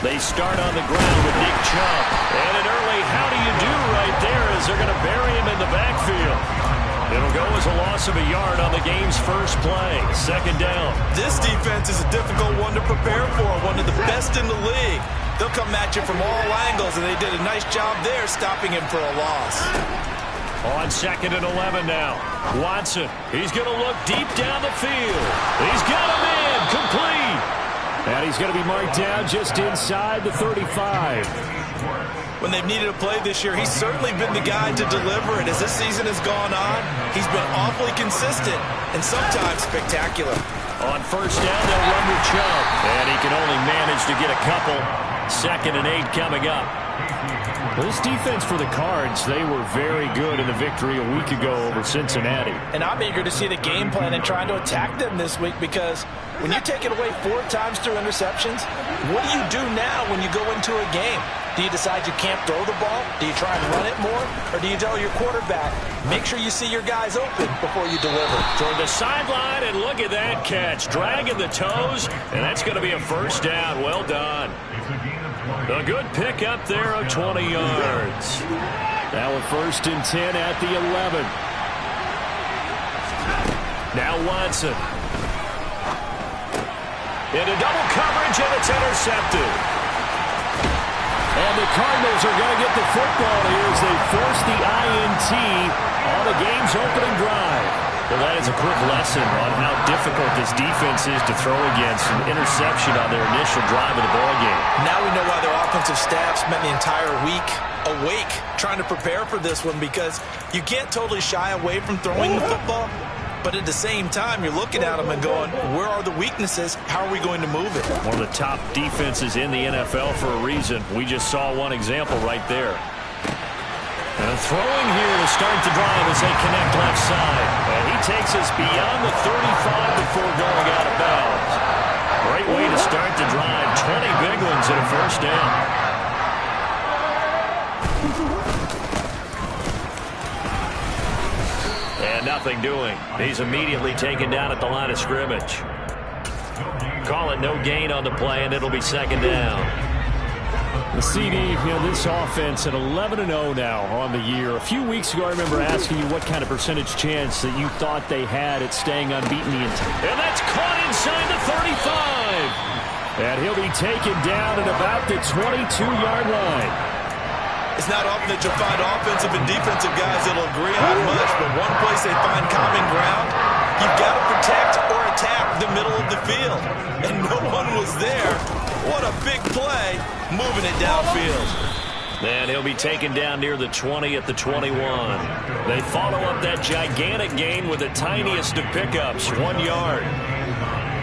They start on the ground with Nick Chubb. And an early how do you do right there as they're going to bury him in the backfield. It'll go as a loss of a yard on the game's first play. Second down. This defense is a difficult one to prepare for, one of the best in the league. They'll come at you from all angles, and they did a nice job there stopping him for a loss. On 2nd and 11 now. Watson, he's going to look deep down the field. He's got him in, complete. And he's going to be marked down just inside the 35. When they've needed a play this year, he's certainly been the guy to deliver it. As this season has gone on, he's been awfully consistent and sometimes spectacular. On first down, they'll run with Chubb. And he can only manage to get a couple. 2nd and 8 coming up. This defense for the Cards, they were very good in the victory a week ago over Cincinnati. And I'm eager to see the game plan and trying to attack them this week, because when you take it away 4 times through interceptions, what do you do now when you go into a game? Do you decide you can't throw the ball? Do you try and run it more? Or do you tell your quarterback, make sure you see your guys open before you deliver? Toward the sideline, and look at that catch. Dragging the toes, and that's going to be a first down. Well done. A good pick up there of 20 yards. Now a 1st and 10 at the 11. Now Watson. Into double coverage, and it's intercepted. And the Cardinals are going to get the football here as they force the INT on the game's opening drive. Well, that is a quick lesson on how difficult this defense is to throw against an interception on their initial drive of the ballgame. Now we know why their offensive staff spent the entire week awake trying to prepare for this one, because you can't totally shy away from throwing the football, but at the same time, you're looking at them and going, where are the weaknesses? How are we going to move it? One of the top defenses in the NFL for a reason. We just saw one example right there. And throwing here to start the drive as they connect left side. And he takes us beyond the 35 before going out of bounds. Great way to start the drive. 20 big ones and a first down. And nothing doing. He's immediately taken down at the line of scrimmage. Call it no gain on the play, and it'll be 2nd down. The CD, this offense at 11-0 now on the year. A few weeks ago, I remember asking you what kind of percentage chance that you thought they had at staying unbeaten the entire. And that's caught inside the 35. And he'll be taken down at about the 22-yard line. It's not often that you'll find offensive and defensive guys that'll agree on much, but one place they find common ground, you've got to protect or attack the middle of the field. And no one was there. What a big play, moving it downfield. Then he'll be taken down near the 20 at the 21. They follow up that gigantic gain with the tiniest of pickups, 1 yard.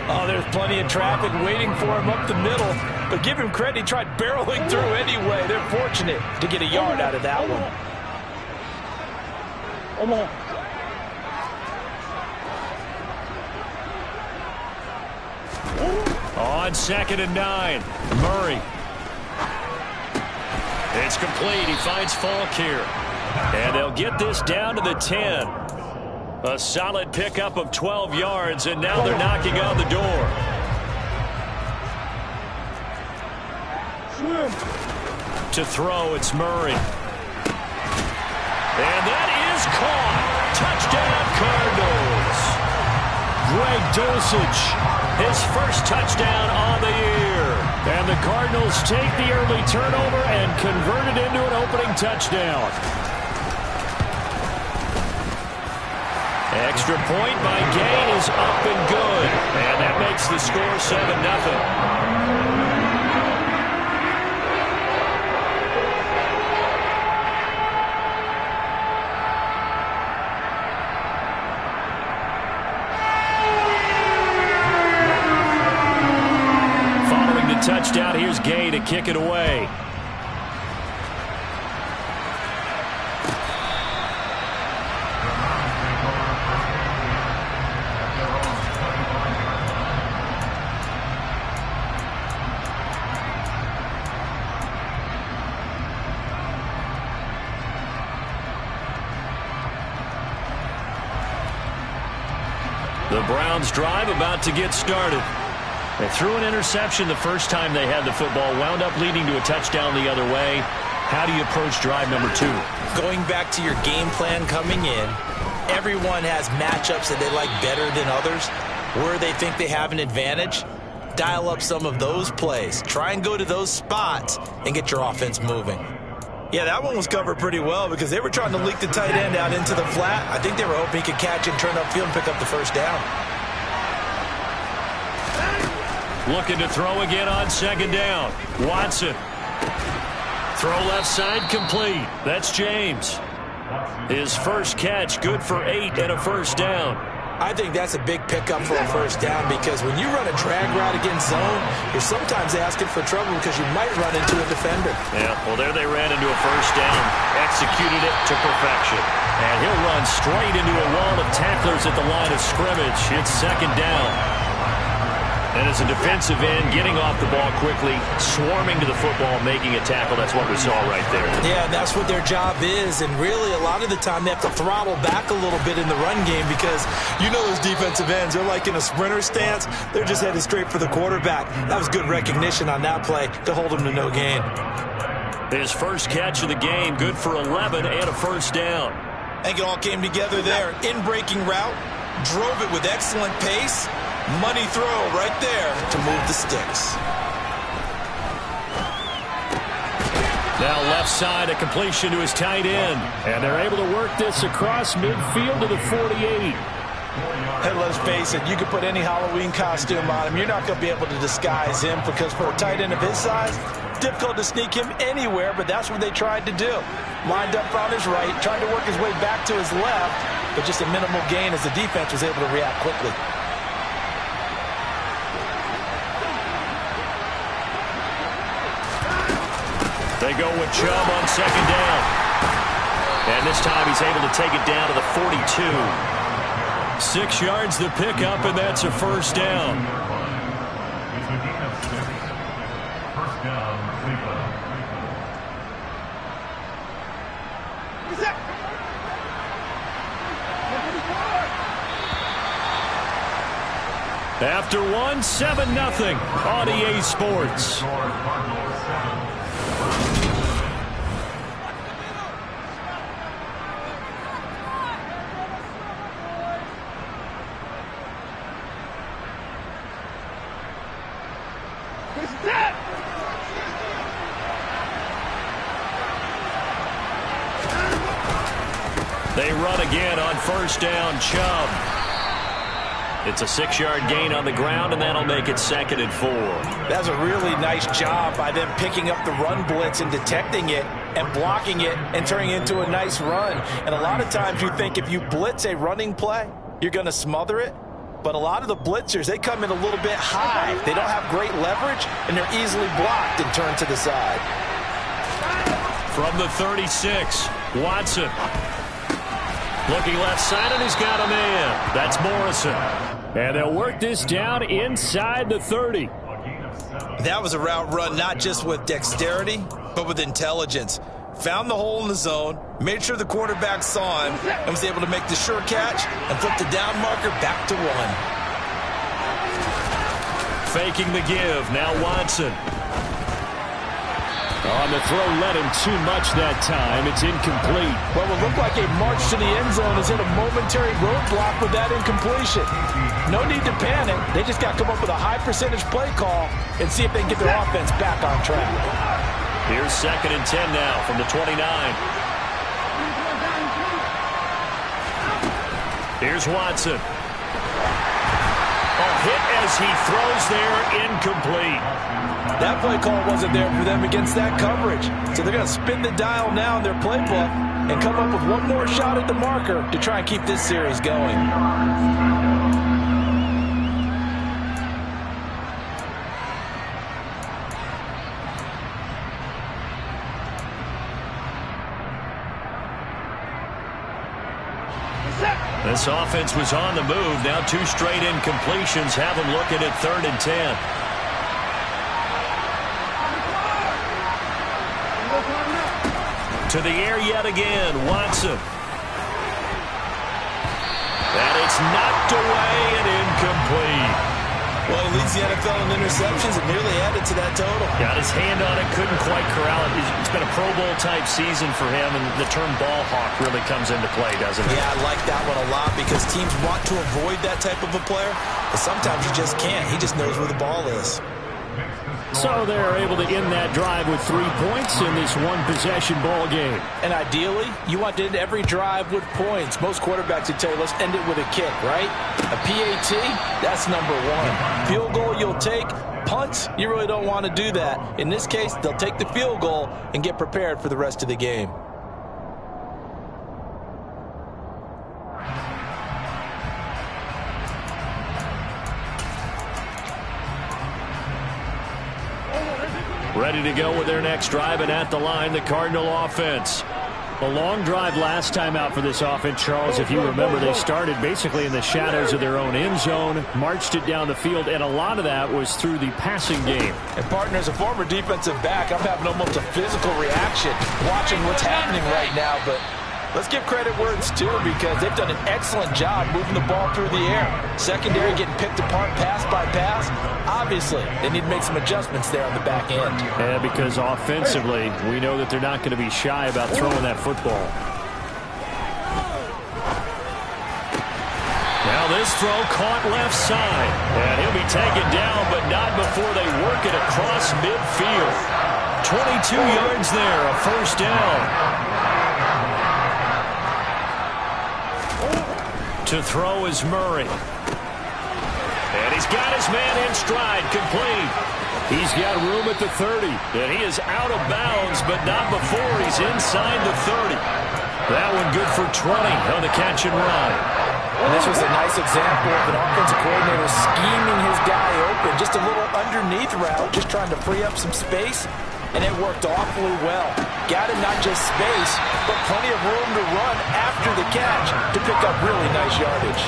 Oh, there's plenty of traffic waiting for him up the middle. But give him credit, he tried barreling through anyway. They're fortunate to get a yard out of that one. On 2nd and 9, Murray. It's complete. He finds Falk here. And they'll get this down to the 10. A solid pickup of 12 yards, and now they're knocking on the door. To throw, it's Murray. And that is caught. Touchdown, Cardinals. Greg Dulcich, his first touchdown on the year. And the Cardinals take the early turnover and convert it into an opening touchdown. Extra point by Gay is up and good. And that makes the score 7-0. Touchdown. Here's Gay to kick it away. The Browns drive about to get started. They threw an interception the first time they had the football, wound up leading to a touchdown the other way. How do you approach drive number 2? Going back to your game plan coming in, everyone has matchups that they like better than others, where they think they have an advantage. Dial up some of those plays. Try and go to those spots and get your offense moving. Yeah, that one was covered pretty well because they were trying to leak the tight end out into the flat. I think they were hoping he could catch and turn upfield and pick up the first down. Looking to throw again on second down. Watson. Throw left side complete. That's James. His first catch good for 8 and a first down. I think that's a big pickup for a first down because when you run a drag route against zone, you're sometimes asking for trouble because you might run into a defender. Yeah, well, there they ran into a first down, executed it to perfection. And he'll run straight into a wall of tacklers at the line of scrimmage. It's second down. And as a defensive end, getting off the ball quickly, swarming to the football, making a tackle. That's what we saw right there. Yeah, that's what their job is. And really, a lot of the time, they have to throttle back a little bit in the run game because you know those defensive ends, they're like in a sprinter stance. They're just headed straight for the quarterback. That was good recognition on that play to hold him to no gain. His first catch of the game, good for 11 and a first down. I think it all came together there. In-breaking route, drove it with excellent pace. Money throw right there to move the sticks. Now left side, a completion to his tight end. And they're able to work this across midfield to the 48. Hey, let's face it, you can put any Halloween costume on him. You're not going to be able to disguise him because for a tight end of his size, difficult to sneak him anywhere, but that's what they tried to do. Lined up on his right, trying to work his way back to his left, but just a minimal gain as the defense was able to react quickly. They go with Chubb on second down. And this time he's able to take it down to the 42. 6 yards the pickup, and that's a first down. After one, 7-0 on EA Sports. They run again on first down, Chubb. It's a 6-yard gain on the ground, and that'll make it 2nd and 4. That's a really nice job by them picking up the run blitz and detecting it and blocking it and turning it into a nice run. And a lot of times you think if you blitz a running play, you're going to smother it. But a lot of the blitzers, they come in a little bit high. They don't have great leverage, and they're easily blocked and turned to the side. From the 36, Watson. Looking left side, and he's got a man. That's Morrison. And they'll work this down inside the 30. That was a route run not just with dexterity, but with intelligence. Found the hole in the zone, made sure the quarterback saw him, and was able to make the sure catch and flip the down marker back to 1. Faking the give. Now Watson. On the throw, led him too much that time. It's incomplete. What will look like a march to the end zone is in a momentary roadblock with that incompletion. No need to panic. They just got to come up with a high percentage play call and see if they can get their offense back on track. Here's 2nd and 10 now from the 29. Here's Watson. A hit as he throws there, incomplete. That play call wasn't there for them against that coverage. So they're going to spin the dial now in their playbook and come up with one more shot at the marker to try and keep this series going. This offense was on the move. Now 2 straight incompletions have them looking at 3rd and 10. To the air yet again, Watson. And it's knocked away and incomplete. Well, he leads the NFL in interceptions and nearly added to that total. Got his hand on it, couldn't quite corral it. It's been a Pro Bowl-type season for him, and the term ball hawk really comes into play, doesn't it? Yeah, I like that one a lot because teams want to avoid that type of a player, but sometimes you just can't. He just knows where the ball is. So they're able to end that drive with 3 points in this one-possession ball game. And ideally, you want to end every drive with points. Most quarterbacks would tell you, let's end it with a kick, right? A PAT, that's number one. Field goal you'll take. Punts, you really don't want to do that. In this case, they'll take the field goal and get prepared for the rest of the game. Ready to go with their next drive, and at the line, the Cardinal offense. A long drive last time out for this offense, Charles. If you remember, they started basically in the shadows of their own end zone, marched it down the field, and a lot of that was through the passing game. And, partner, as a former defensive back, I'm having almost a physical reaction watching what's happening right now, but let's give credit where it's due because they've done an excellent job moving the ball through the air. Secondary getting picked apart pass by pass. Obviously, they need to make some adjustments there on the back end. Yeah, because offensively, we know that they're not going to be shy about throwing that football. Now this throw caught left side. And he'll be taken down, but not before they work it across midfield. 22 yards there, a first down. To throw is Murray. And he's got his man in stride, complete. He's got room at the 30. And he is out of bounds, but not before he's inside the 30. That one good for 20 on the catch and run. And this was a nice example of an offensive coordinator scheming his guy open. Just a little underneath route, just trying to free up some space. And it worked awfully well. Got him not just space, but plenty of room to run after the catch to pick up really nice yardage.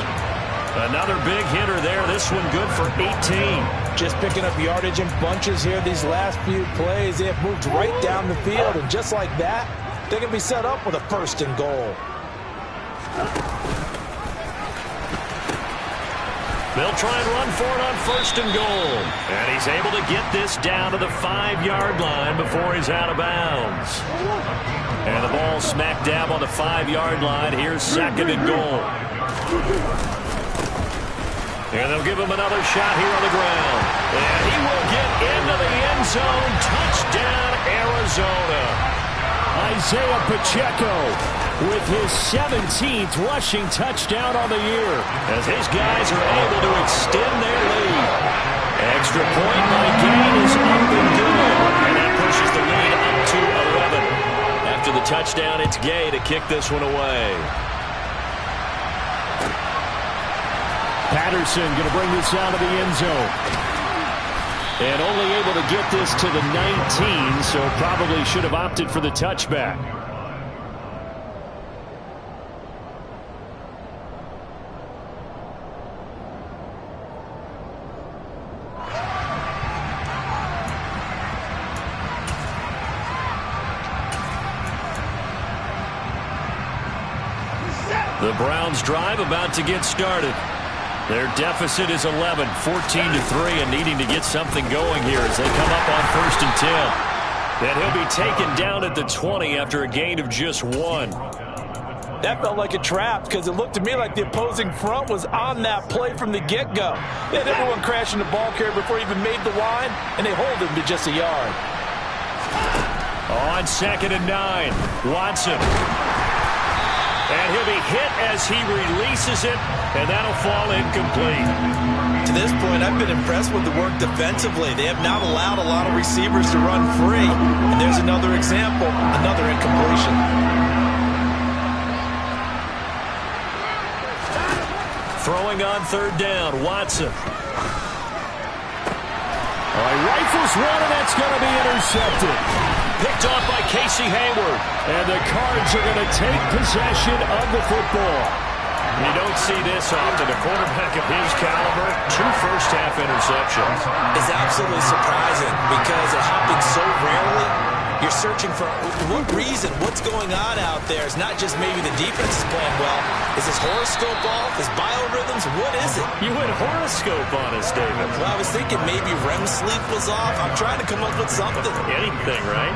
Another big hitter there. This one good for 18. Just picking up yardage in bunches here these last few plays. They have moved right down the field, and just like that, they can be set up with a first and goal. They'll try and run for it on first and goal. And he's able to get this down to the 5-yard line before he's out of bounds. And the ball smack dab on the 5-yard line. Here's second and goal. And they'll give him another shot here on the ground. And he will get into the end zone. Touchdown, Arizona. Isaiah Pacheco with his 17th rushing touchdown on the year as his guys are able to extend their lead. Extra point by Gain is up and good. And that pushes the lead up to 11. After the touchdown, it's Gay to kick this one away. Patterson going to bring this out of the end zone. And only able to get this to the 19, so probably should have opted for the touchback. The Browns drive about to get started. Their deficit is 11, 14-3, and needing to get something going here as they come up on first and 10. And he'll be taken down at the 20 after a gain of just 1. That felt like a trap because it looked to me like the opposing front was on that play from the get-go. They had everyone crashing the ball carrier before he even made the line, and they hold him to just a yard. On second and 9, Watson. And he'll be hit as he releases it, and that'll fall incomplete. To this point, I've been impressed with the work defensively. They have not allowed a lot of receivers to run free. And there's another example, another incompletion. Throwing on third down, Watson. All right, rifles one, and that's going to be intercepted. Picked off by Casey Hayward. And the Cards are going to take possession of the football. You don't see this often. A quarterback of his caliber, 2 first-half interceptions. It's absolutely surprising because it happens so rarely. You're searching for what reason, what's going on out there. It's not just maybe the defense is playing well. Is his horoscope off? His biorhythms? What is it? You went horoscope on us, David. Well, I was thinking maybe REM sleep was off. I'm trying to come up with something. Anything, right?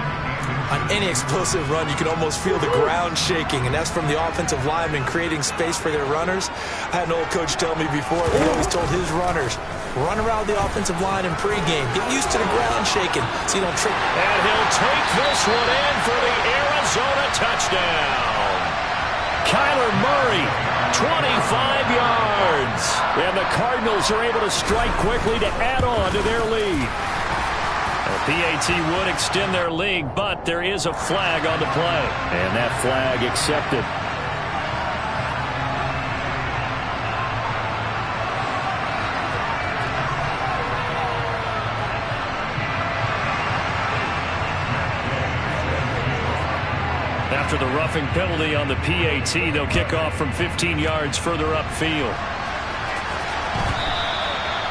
On any explosive run, you can almost feel the ground shaking, and that's from the offensive linemen creating space for their runners. I had an old coach tell me before, he always told his runners, run around the offensive line in pregame. Get used to the ground shaking so you don't trip. And he'll take this one in for the Arizona touchdown. Kyler Murray, 25 yards. And the Cardinals are able to strike quickly to add on to their lead. The PAT would extend their lead, but there is a flag on the play. And that flag accepted. After the roughing penalty on the PAT, they'll kick off from 15 yards further upfield.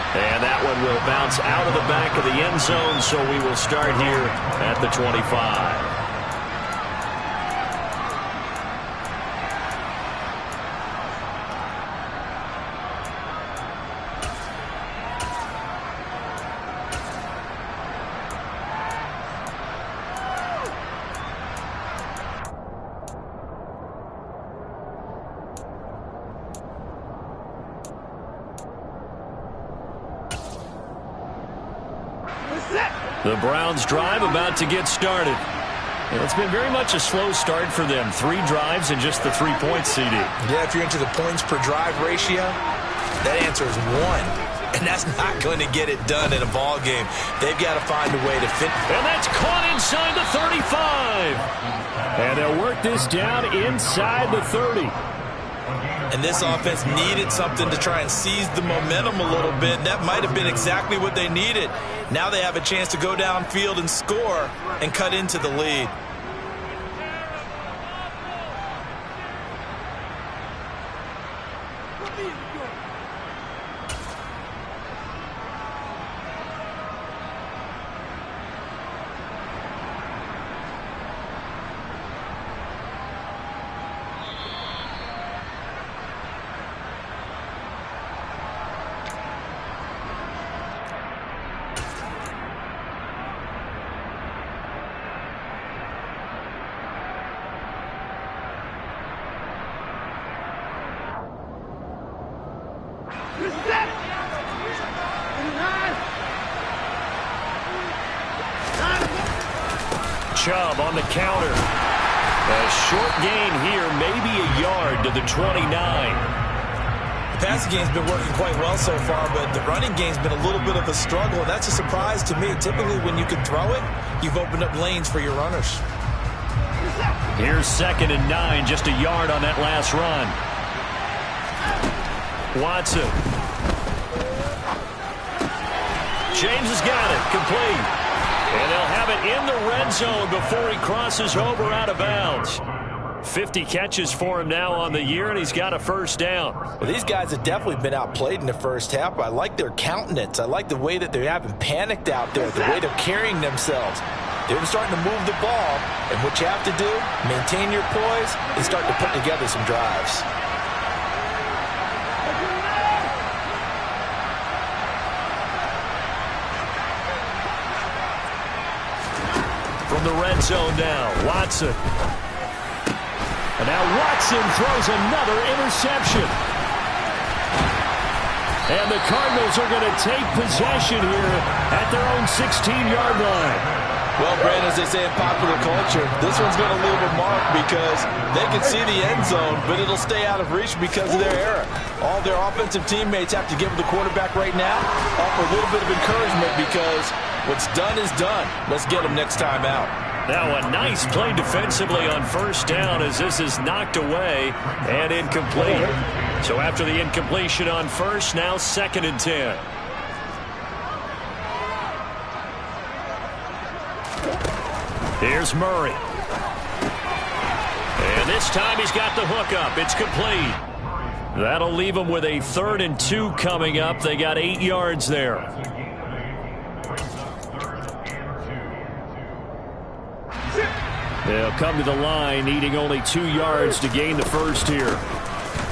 And that one will bounce out of the back of the end zone, so we will start here at the 25. The Browns drive about to get started. And it's been very much a slow start for them. 3 drives and just the 3 points, CD. Yeah, if you're into the points per drive ratio, that answer is 1. And that's not going to get it done in a ball game. They've got to find a way to fit. And that's caught inside the 35. And they'll work this down inside the 30. And this offense needed something to try and seize the momentum a little bit. That might have been exactly what they needed. Now they have a chance to go downfield and score and cut into the lead. Chubb on the counter. A short gain here, maybe a yard to the 29. The passing game's been working quite well so far, but the running game's been a little bit of a struggle, and that's a surprise to me. Typically, when you can throw it, you've opened up lanes for your runners. Here's 2nd and 9, just a yard on that last run. Watson. James has got it, complete. And they'll have it in the red zone before he crosses over out of bounds. 50 catches for him now on the year, and he's got a first down. Well, these guys have definitely been outplayed in the first half. I like their countenance. I like the way that they haven't panicked out there, the way they're carrying themselves. They're starting to move the ball, and what you have to do, maintain your poise and start to put together some drives. From the red zone now, Watson. And now Watson throws another interception. And the Cardinals are going to take possession here at their own 16-yard line. Well, Brandon, as they say in popular culture, this one's going to leave a mark because they can see the end zone, but it'll stay out of reach because of their error. All their offensive teammates have to give the quarterback right now offer a little bit of encouragement because what's done is done. Let's get them next time out. Now a nice play defensively on first down as this is knocked away and incomplete. So after the incompletion on first, now 2nd and 10. Here's Murray. And this time he's got the hook up. It's complete. That'll leave them with a 3rd and 2 coming up. They got 8 yards there. They'll come to the line, needing only 2 yards to gain the first here.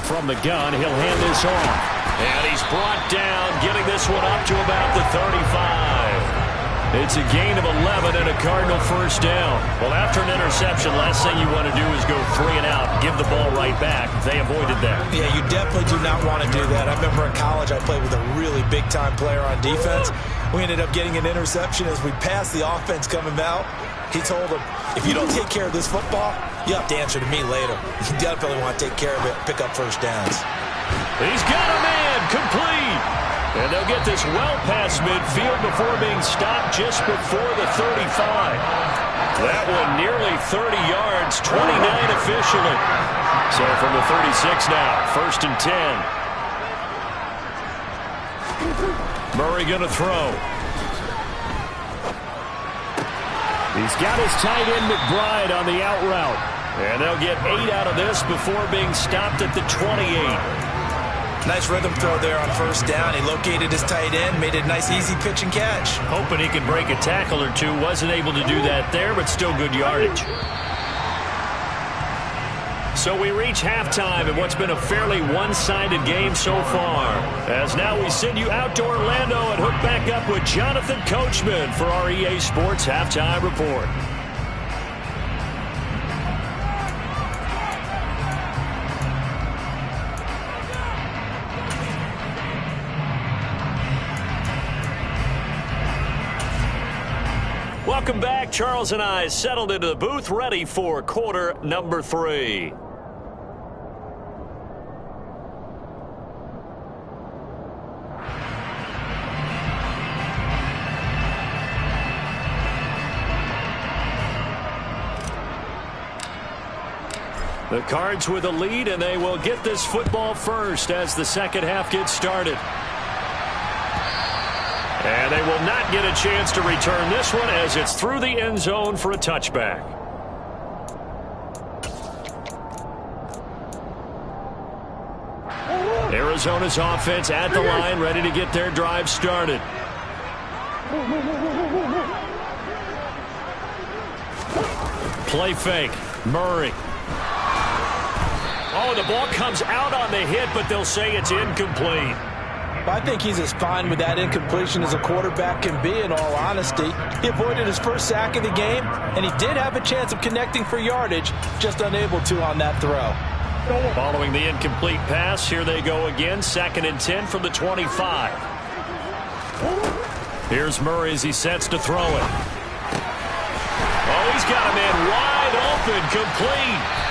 From the gun, he'll hand this off. And he's brought down, getting this one up to about the 35. It's a gain of 11 and a Cardinal first down. Well, after an interception, last thing you want to do is go 3 and out, give the ball right back. They avoided that. Yeah, you definitely do not want to do that. I remember in college I played with a really big-time player on defense. We ended up getting an interception as we passed the offense coming out. He told him, if you don't take care of this football, you have to answer to me later. You definitely want to take care of it, pick up first downs. He's got a man, complete. And they'll get this well past midfield before being stopped just before the 35. That one nearly 30 yards, 29 officially. So from the 36 now, 1st and 10. Murray going to throw. He's got his tight end McBride on the out route. And they'll get 8 out of this before being stopped at the 28. Nice rhythm throw there on first down. He located his tight end, made it a nice easy pitch and catch. Hoping he could break a tackle or two. Wasn't able to do that there, but still good yardage. So we reach halftime in what's been a fairly one-sided game so far. As now we send you out to Orlando and hook back up with Jonathan Coachman for our EA Sports Halftime Report. Welcome back. Charles and I settled into the booth, ready for quarter number 3. The Cards with a lead, and they will get this football first as the second half gets started. And they will not get a chance to return this one as it's through the end zone for a touchback. Arizona's offense at the line, ready to get their drive started. Play fake. Murray. Oh, the ball comes out on the hit, but they'll say it's incomplete. I think he's as fine with that incompletion as a quarterback can be, in all honesty. He avoided his first sack of the game, and he did have a chance of connecting for yardage, just unable to on that throw. Following the incomplete pass, here they go again, 2nd and 10 from the 25. Here's Murray as he sets to throw it. Oh, he's got a man wide open, complete.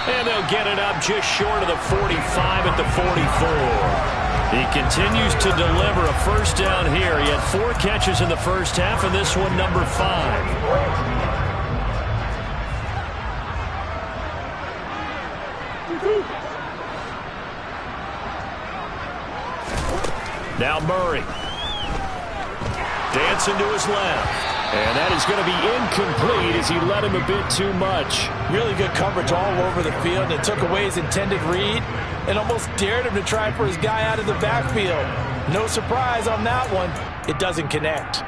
And they'll get it up just short of the 45 at the 44. He continues to deliver a first down here. He had 4 catches in the first half, and this one number 5. Now Murray. Dancing to his left. And that is going to be incomplete as he led him a bit too much. Really good coverage all over the field, and it took away his intended read and almost dared him to try for his guy out of the backfield. No surprise on that one. It doesn't connect.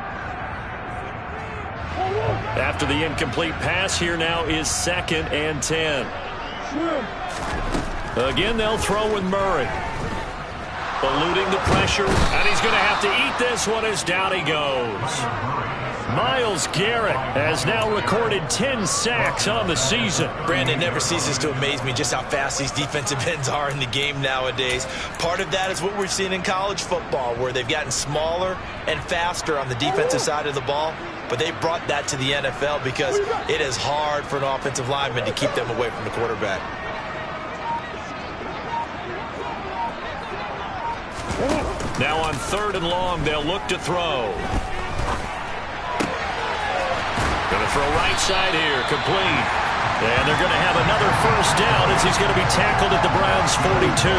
After the incomplete pass, here now is 2nd and 10. Again, they'll throw with Murray. Eluding the pressure, and he's going to have to eat this one as down he goes. Myles Garrett has now recorded 10 sacks on the season. Brandon, never ceases to amaze me just how fast these defensive ends are in the game nowadays. Part of that is what we're seeing in college football, where they've gotten smaller and faster on the defensive side of the ball. But they brought that to the NFL because it is hard for an offensive lineman to keep them away from the quarterback. Now on 3rd and long, they'll look to throw. Going to throw right side here, complete. And they're going to have another first down as he's going to be tackled at the Browns' 42.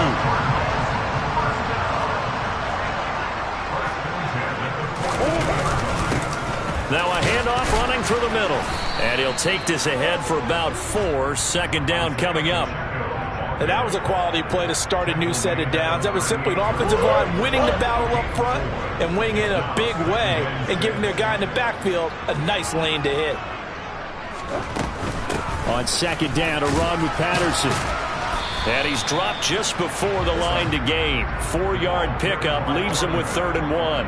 Now a handoff running through the middle. And he'll take this ahead for about 4. 2nd down coming up. And that was a quality play to start a new set of downs. That was simply an offensive line winning the battle up front and winning it in a big way and giving their guy in the backfield a nice lane to hit. On second down, a run with Patterson. And he's dropped just before the line to gain. 4-yard pickup leaves him with 3rd and 1.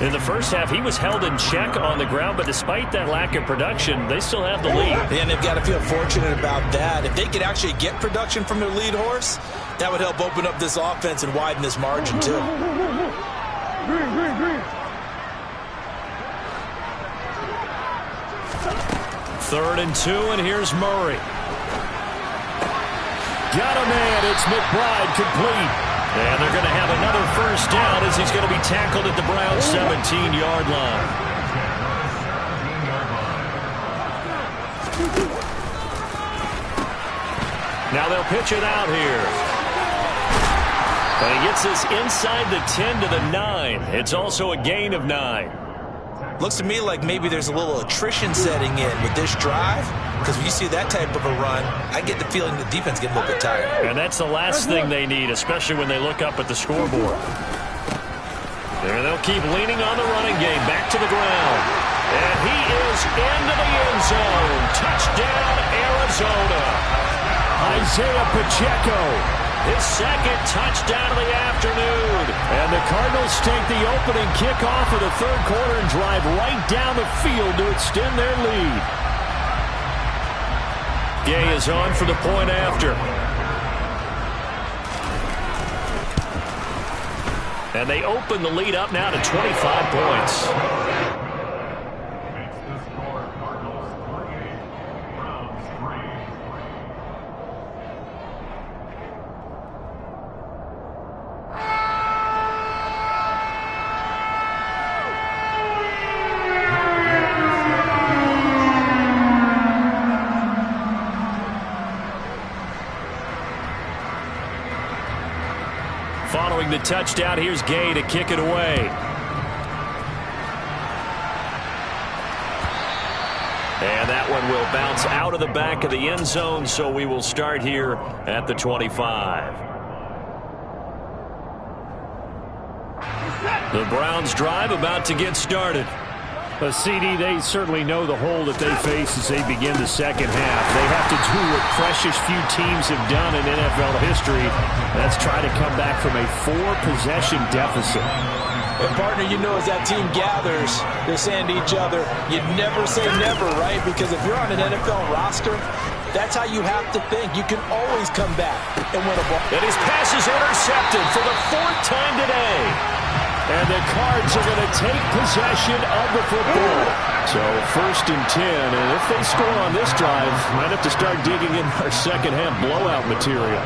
In the first half, he was held in check on the ground, but despite that lack of production, they still have the lead. And they've got to feel fortunate about that. If they could actually get production from their lead horse, that would help open up this offense and widen this margin, too. Third and 2, and here's Murray. Got a man. It's McBride complete. And they're going to have another first down as he's going to be tackled at the Browns' 17-yard line. Now they'll pitch it out here. And he gets this inside the 10 to the 9. It's also a gain of 9. Looks to me like maybe there's a little attrition setting in with this drive, because when you see that type of a run, I get the feeling the defense gets a little bit tired. And that's the last thing they need, especially when they look up at the scoreboard. There they'll keep leaning on the running game. Back to the ground. And he is into the end zone. Touchdown, Arizona. Isaiah Pacheco. His second touchdown of the afternoon. And the Cardinals take the opening kickoff of the third quarter and drive right down the field to extend their lead. Gay is on for the point after. And they open the lead up now to 25 points. Following the touchdown, here's Gay to kick it away. And that one will bounce out of the back of the end zone, so we will start here at the 25. The Browns drive about to get started. CD, they certainly know the hole that they face as they begin the second half. They have to do what precious few teams have done in NFL history. That's try to come back from a 4-possession deficit. And, partner, you know as that team gathers, they're saying to each other, you never say never, right? Because if you're on an NFL roster, that's how you have to think. You can always come back and win a ball. And his pass is intercepted for the 4th time today. And the Cards are going to take possession of the football. So 1st and 10, and if they score on this drive, might have to start digging in our second half blowout material.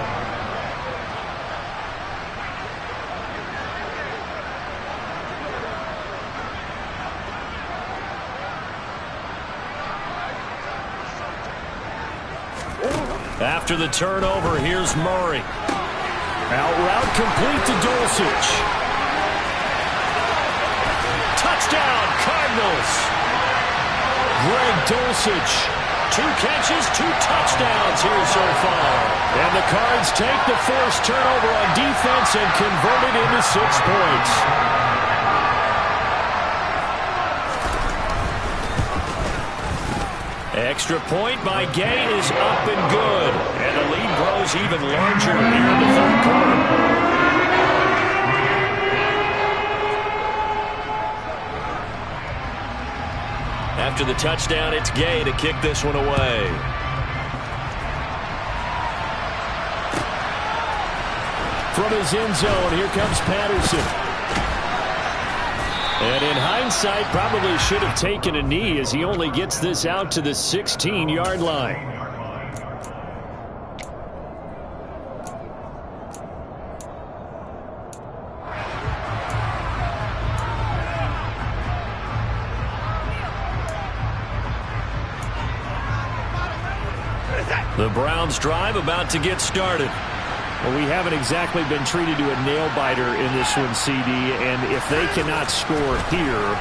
After the turnover, here's Murray. Out route complete to Dulcich. Touchdown, Cardinals. Greg Dulcich. 2 catches, 2 touchdowns here so far. And the Cards take the forced turnover on defense and convert it into 6 points. Extra point by Gay is up and good. And the lead grows even larger here in the third quarter. After the touchdown, it's Gay to kick this one away. From his end zone, here comes Patterson. And in hindsight, probably should have taken a knee as he only gets this out to the 16-yard line. The Browns drive about to get started. Well, we haven't exactly been treated to a nail-biter in this one, CD, and if they cannot score here,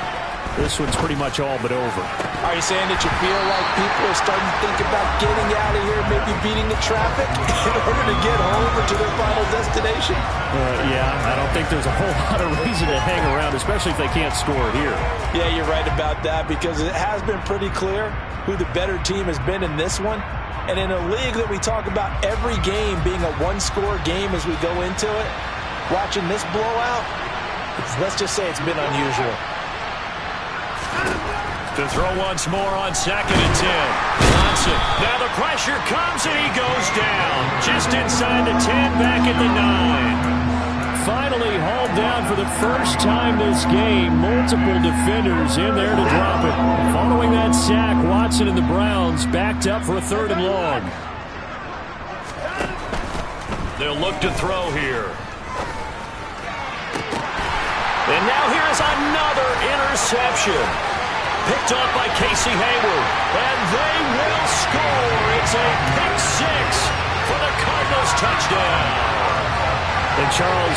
This one's pretty much all but over. Are you saying that you feel like people are starting to think about getting out of here, maybe beating the traffic in order to get home or to their final destination? Yeah, I don't think there's a whole lot of reason to hang around, especially if they can't score here. Yeah, you're right about that, because it has been pretty clear who the better team has been in this one. And in a league that we talk about every game being a one-score game as we go into it, watching this blowout, let's just say it's been unusual. To throw once more on 2nd and 10. Johnson. Now the pressure comes and he goes down. Just inside the 10, back at the 9. Finally hauled down for the first time this game. Multiple defenders in there to drop it. Following that sack, Watson and the Browns backed up for a 3rd and long. They'll look to throw here. And now here's another interception. Picked off by Casey Hayward. And they will score. It's a pick 6 for the Cardinals touchdown. And Charles,